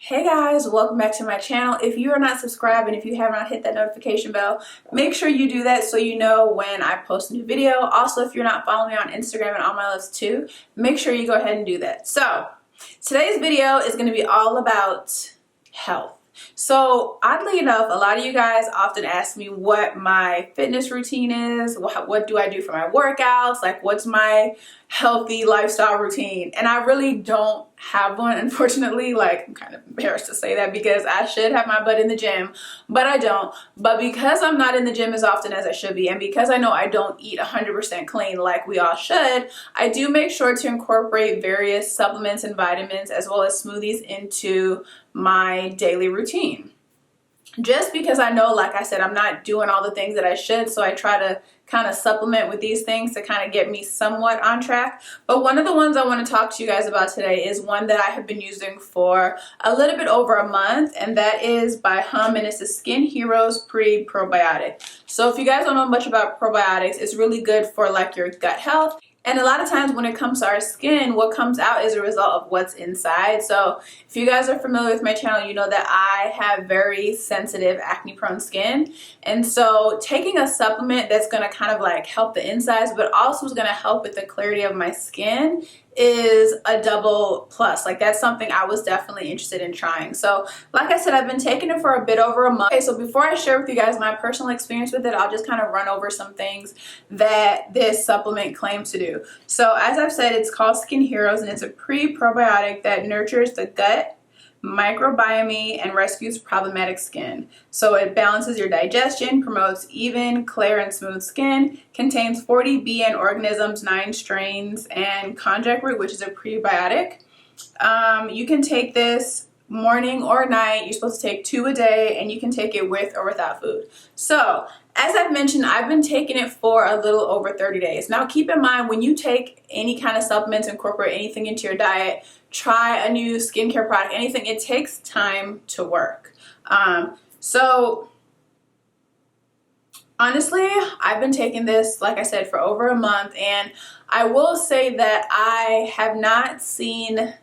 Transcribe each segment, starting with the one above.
Hey guys, welcome back to my channel. If you are not subscribed and if you have not hit that notification bell, make sure you do that so you know when I post a new video. Also, if you're not following me on Instagram and all my lists too, make sure you go ahead and do that. So, today's video is going to be all about health. So oddly enough, a lot of you guys often ask me what my fitness routine is, what do I do for my workouts, like what's my healthy lifestyle routine, and I really don't have one, unfortunately. Like, I'm kind of embarrassed to say that because I should have my butt in the gym, but I don't. But because I'm not in the gym as often as I should be, and because I know I don't eat 100% clean like we all should, I do make sure to incorporate various supplements and vitamins as well as smoothies into my daily routine. Just because I know, like I said, I'm not doing all the things that I should, so I try to kind of supplement with these things to kind of get me somewhat on track. But one of the ones I want to talk to you guys about today is one that I have been using for a little bit over a month, and that is by and it's the Skin Heroes Pre-Probiotic. So if you guys don't know much about probiotics, it's really good for like your gut health. And a lot of times when it comes to our skin, what comes out is a result of what's inside. So if you guys are familiar with my channel, you know that I have very sensitive acne-prone skin. And so taking a supplement that's going to kind of like help the insides, but also is going to help with the clarity of my skin is a double plus. Like, that's something I was definitely interested in trying. So like I said, I've been taking it for a bit over a month. Okay, so before I share with you guys my personal experience with it, I'll just kind of run over some things that this supplement claims to do. So as I've said, it's called Skin Heroes, and it's a pre-probiotic that nurtures the gut microbiome and rescues problematic skin. So it balances your digestion, promotes even, clear, and smooth skin, contains 40 BN organisms, 9 strains, and konjac root, which is a prebiotic. You can take this morning or night. You're supposed to take 2 a day, and you can take it with or without food. So as I've mentioned, I've been taking it for a little over 30 days. Now keep in mind, when you take any kind of supplements, incorporate anything into your diet, try a new skincare product, anything, it takes time to work. So honestly, I've been taking this, like I said, for over a month, and I will say that I have not seen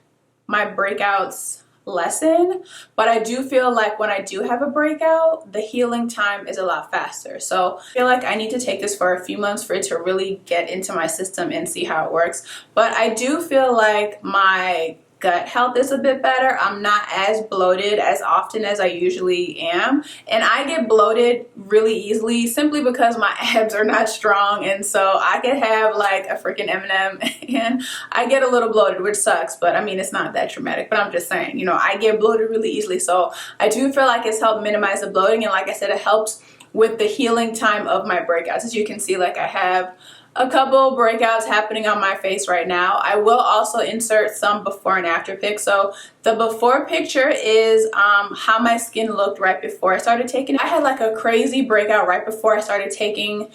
my breakouts lessen, but I do feel like when I do have a breakout, the healing time is a lot faster. So I feel like I need to take this for a few months for it to really get into my system and see how it works. But I do feel like my gut health is a bit better. I'm not as bloated as often as I usually am, and I get bloated really easily simply because my abs are not strong, and so I could have like a freaking M&M and I get a little bloated, which sucks, but I mean, it's not that traumatic. But I'm just saying, you know, I get bloated really easily, so I do feel like it's helped minimize the bloating, and like I said, it helps with the healing time of my breakouts. As you can see, like, I have a couple breakouts happening on my face right now. I will also insert some before and after pics. So the before picture is how my skin looked right before I started taking it. I had like a crazy breakout right before I started taking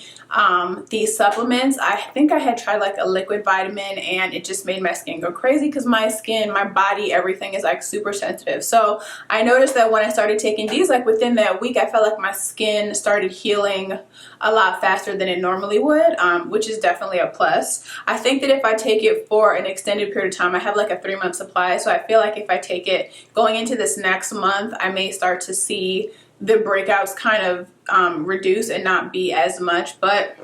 these supplements. I think I had tried like a liquid vitamin, and it just made my skin go crazy because my skin, my body, everything is like super sensitive. So I noticed that when I started taking these, like within that week, I felt like my skin started healing a lot faster than it normally would, which is definitely a plus. I think that if I take it for an extended period of time, I have like a 3-month supply, so I feel like if I take it going into this next month, I may start to see the breakouts kind of reduce and not be as much. But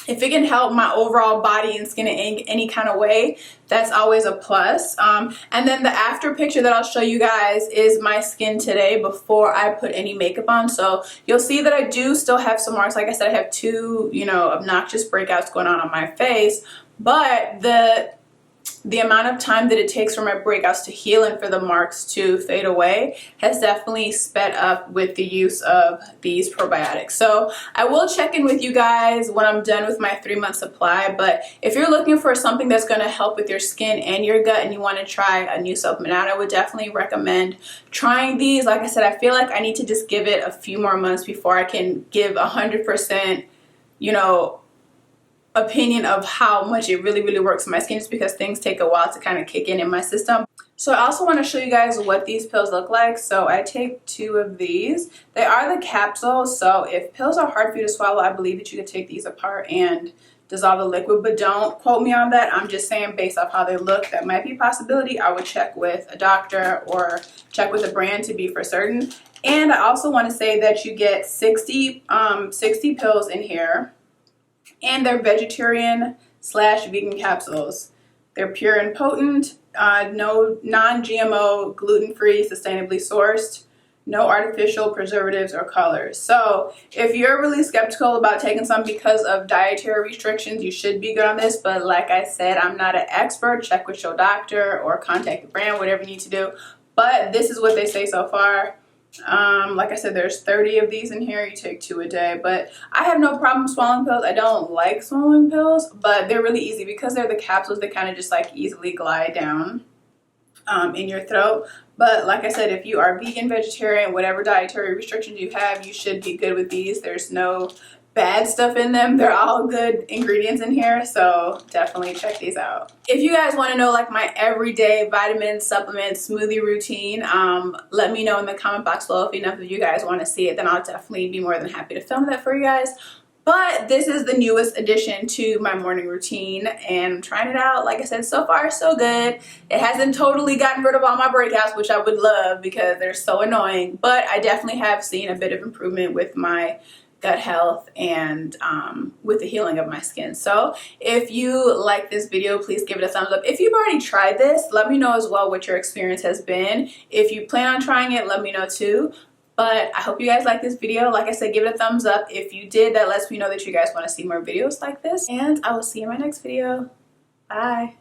if it can help my overall body and skin in any kind of way, that's always a plus. And then the after picture that I'll show you guys is my skin today before I put any makeup on. So you'll see that I do still have some marks. Like I said, I have 2, you know, obnoxious breakouts going on my face, but the amount of time that it takes for my breakouts to heal and for the marks to fade away has definitely sped up with the use of these probiotics. So I will check in with you guys when I'm done with my 3-month supply. But if you're looking for something that's going to help with your skin and your gut, and you want to try a new supplement out, I would definitely recommend trying these. Like I said, I feel like I need to just give it a few more months before I can give 100%, you know, opinion of how much it really works in my skin, just because things take a while to kind of kick in my system. So I also want to show you guys what these pills look like. So I take 2 of these. They are the capsules, so if pills are hard for you to swallow, I believe that you could take these apart and dissolve the liquid, but don't quote me on that. I'm just saying based off how they look, that might be a possibility. I would check with a doctor or check with a brand to be for certain. And I also want to say that you get 60 pills in here, and they're vegetarian/vegan capsules. They're pure and potent, no non-GMO, gluten-free, sustainably sourced, no artificial preservatives or colors. So if you're really skeptical about taking some because of dietary restrictions, you should be good on this. But like I said, I'm not an expert. Check with your doctor or contact the brand, whatever you need to do. But this is what they say so far. Like I said, there's 30 of these in here. You take 2 a day, but I have no problem swallowing pills. I don't like swallowing pills, but they're really easy because they're the capsules that kind of just like easily glide down in your throat. But like I said, if you are vegan, vegetarian, whatever dietary restrictions you have, you should be good with these. There's no bad stuff in them. They're all good ingredients in here, so definitely check these out. If you guys want to know like my everyday vitamin supplement smoothie routine, let me know in the comment box below. If enough of you guys want to see it, then I'll definitely be more than happy to film that for you guys. But this is the newest addition to my morning routine, and I'm trying it out. Like I said, so far so good. It hasn't totally gotten rid of all my breakouts, which I would love because they're so annoying, but I definitely have seen a bit of improvement with my gut health and with the healing of my skin. So if you like this video, please give it a thumbs up. If you've already tried this, let me know as well what your experience has been. If you plan on trying it, let me know too. But I hope you guys like this video. Like I said, give it a thumbs up. If you did, that lets me know that you guys want to see more videos like this. And I will see you in my next video. Bye.